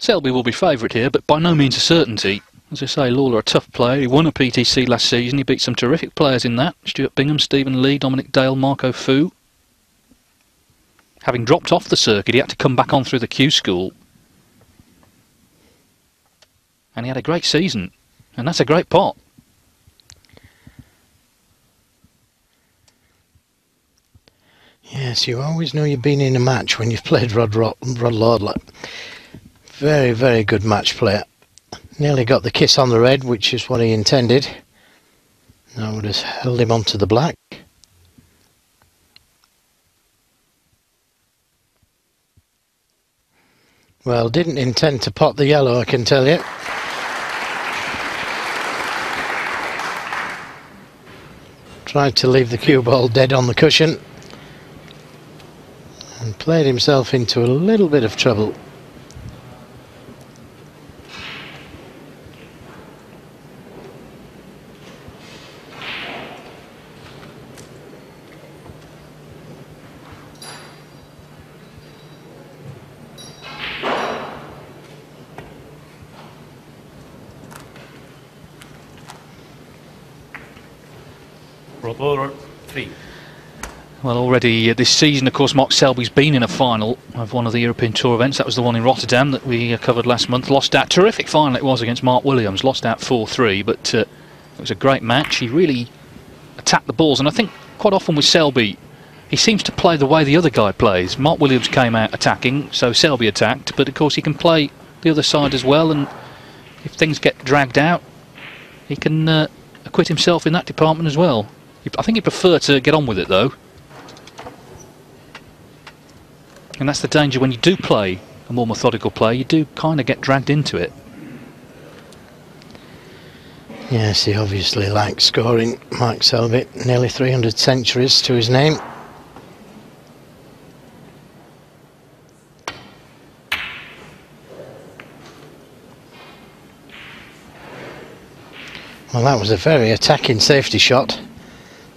Selby will be favourite here, but by no means a certainty. As I say, Lawler, a tough player. He won a PTC last season. He beat some terrific players in that. Stuart Bingham, Stephen Lee, Dominic Dale, Marco Fu. Having dropped off the circuit, he had to come back on through the Q School. And he had a great season. And that's a great pot. Yes, you always know you've been in a match when you've played Rod Lawler. Very, very good match player. Nearly got the kiss on the red, which is what he intended. Now would have held him onto the black. Well, didn't intend to pot the yellow, I can tell you. Tried to leave the cue ball dead on the cushion and played himself into a little bit of trouble. Lawler 3. Well, already this season, of course, Mark Selby's been in a final of one of the European Tour events. That was the one in Rotterdam that we covered last month. Lost out. Terrific final it was against Mark Williams. Lost out 4-3, but it was a great match. He really attacked the balls, and I think quite often with Selby, he seems to play the way the other guy plays. Mark Williams came out attacking, so Selby attacked, but of course he can play the other side as well, and if things get dragged out, he can acquit himself in that department as well. I think he'd prefer to get on with it, though. And that's the danger when you do play a more methodical play, you do kind of get dragged into it. Yes, he obviously likes scoring, Mark Selby. Nearly 300 centuries to his name. Well, that was a very attacking safety shot.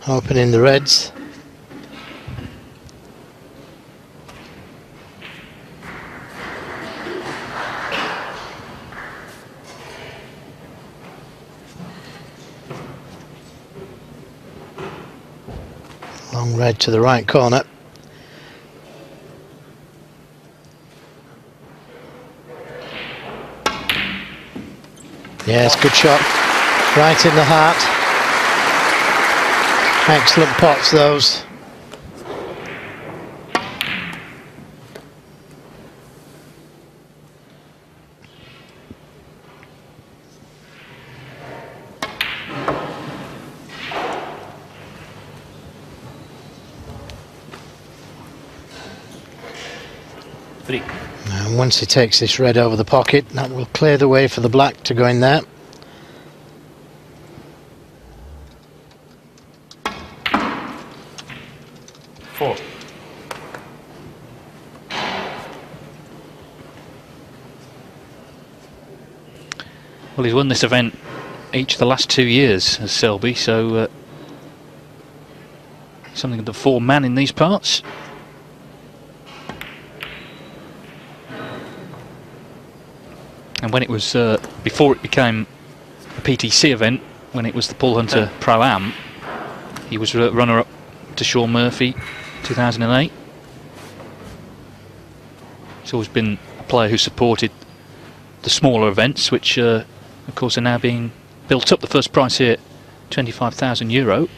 Opening the reds. Long red to the right corner. Yes, good shot. Right in the heart. Excellent pots, those. And once he takes this red over the pocket, that will clear the way for the black to go in there. Well, he's won this event each of the last 2 years as Selby, so something of the four-man in these parts. And when it was, before it became a PTC event, when it was the Paul Hunter Pro-Am, he was runner-up to Sean Murphy 2008. He's always been a player who supported the smaller events, which of course are now being built up. The first prize here, €25,000.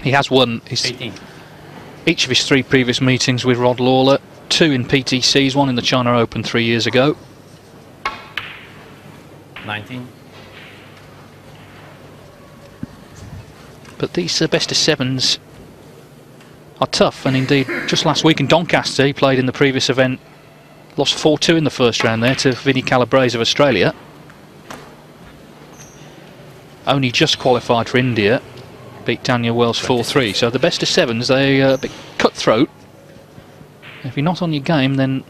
He has won each of his 3 previous meetings with Rod Lawler, 2 in PTCs, 1 in the China Open 3 years ago. 19. But these best of sevens are tough, and indeed just last week in Doncaster he played in the previous event, lost 4-2 in the first round there to Vinnie Calabrese of Australia. only just qualified for India, beat Daniel Wells 4-3. So the best of sevens, they a bit cutthroat. If you're not on your game, then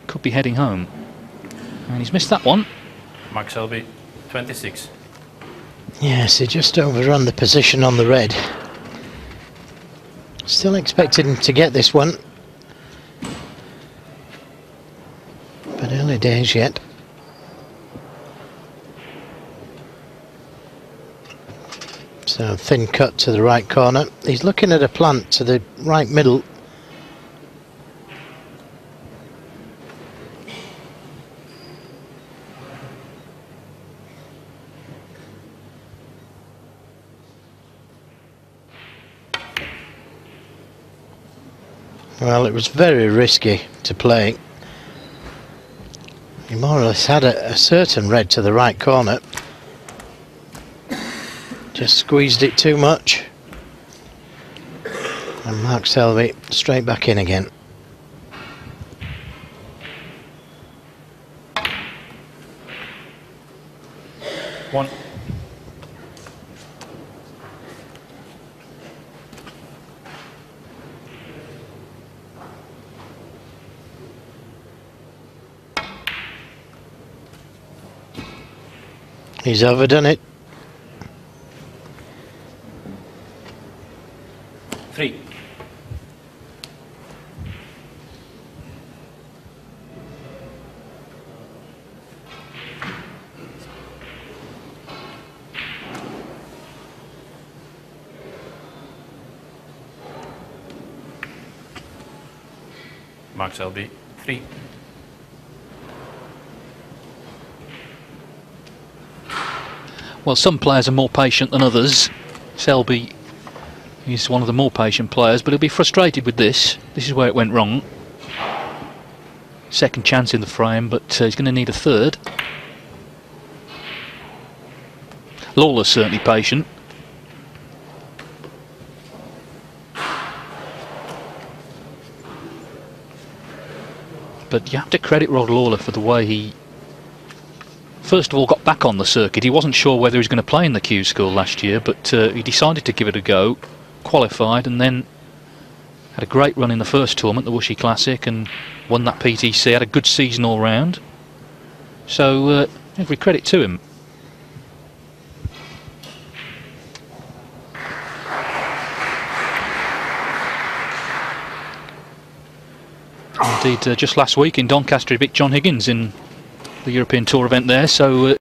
could be heading home. And he's missed that one. Mark Selby, 26. Yes, he just overrun the position on the red. Still expected him to get this one, but early days yet. So thin cut to the right corner. He's looking at a plant to the right middle. Well, it was very risky to play. He more or less had a certain red to the right corner. Just squeezed it too much. And Mark Selby straight back in again. One. He's overdone it. 3. Mark Selby, 3. Well, some players are more patient than others. Selby is one of the more patient players, but he'll be frustrated with this. This is where it went wrong. Second chance in the frame, but he's going to need a third. Lawler's certainly patient. But you have to credit Rod Lawler for the way he first of all got back on the circuit. He wasn't sure whether he was going to play in the Q School last year, but he decided to give it a go, qualified, and then had a great run in the first tournament, the Wuxi Classic, and won that PTC, had a good season all round. So every credit to him. Indeed, just last week in Doncaster he beat John Higgins in the European Tour event there, so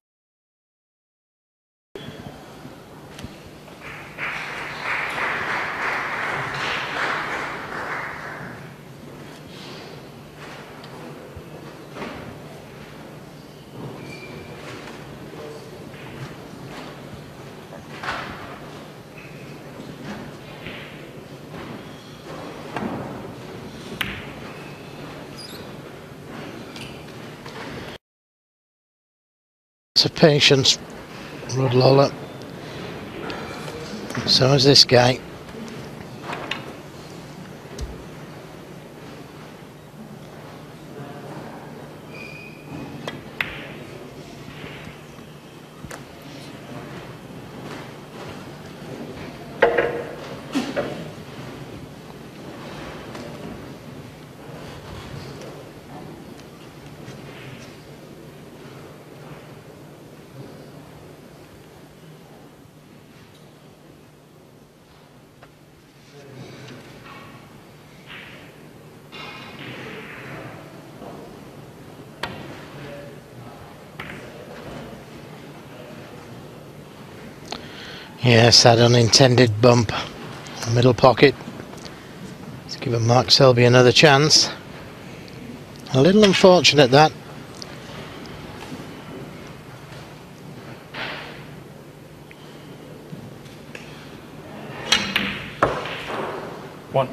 of patience, Rod Lawler. So is this guy. Yes, that unintended bump in the middle pocket. Let's give Mark Selby another chance. A little unfortunate that. One.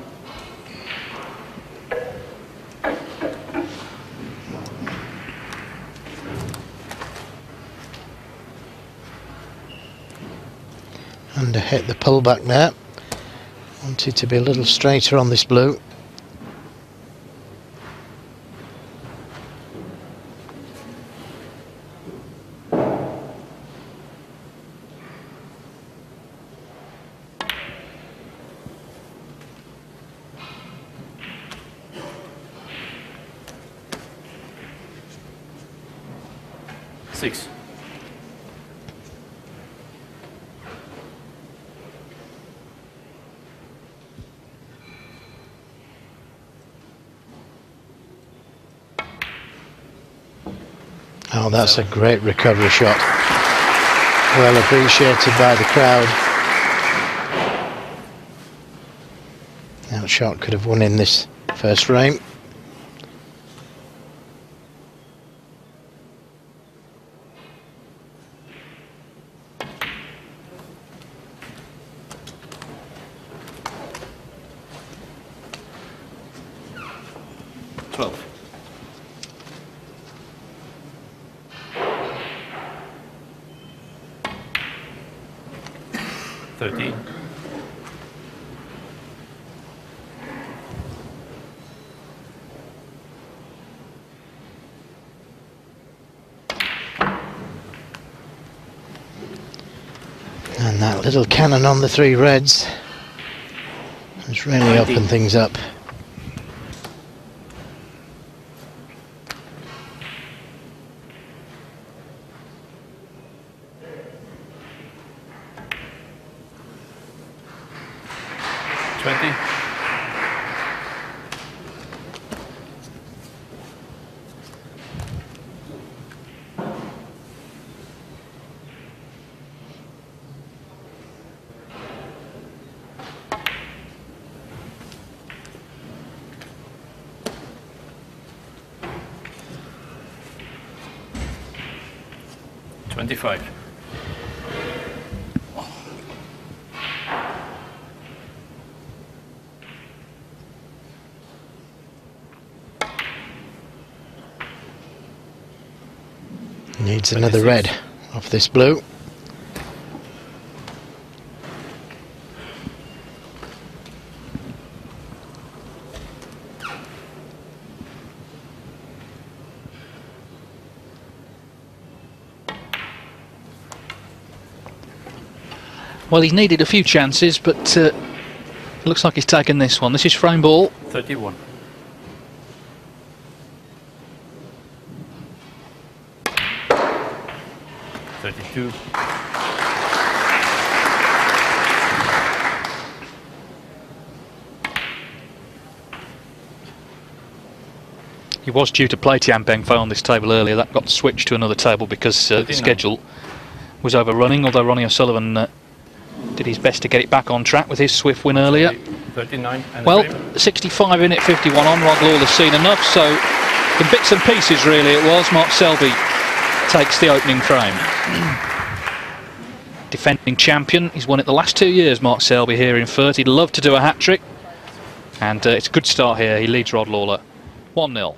Underhit the pullback there. Wanted to be a little straighter on this blue. 6. Oh, that's a great recovery shot. Well appreciated by the crowd. That shot could have won in this first frame. And that little cannon on the 3 reds has really opened things up. Needs another red off this blue. Well, he's needed a few chances, but looks like he's taken this one. This is frame ball. 31. He was due to play Tian Pengfei on this table earlier. That got switched to another table because the schedule was overrunning, although Ronnie O'Sullivan did his best to get it back on track with his swift win earlier. 39 and well, 65 in it, 51 on. Rod Lawler's seen enough, so in bits and pieces really it was. Mark Selby takes the opening frame. Defending champion, he's won it the last 2 years, Mark Selby, here in Firth. He'd love to do a hat-trick, and it's a good start here. He leads Rod Lawler 1-0.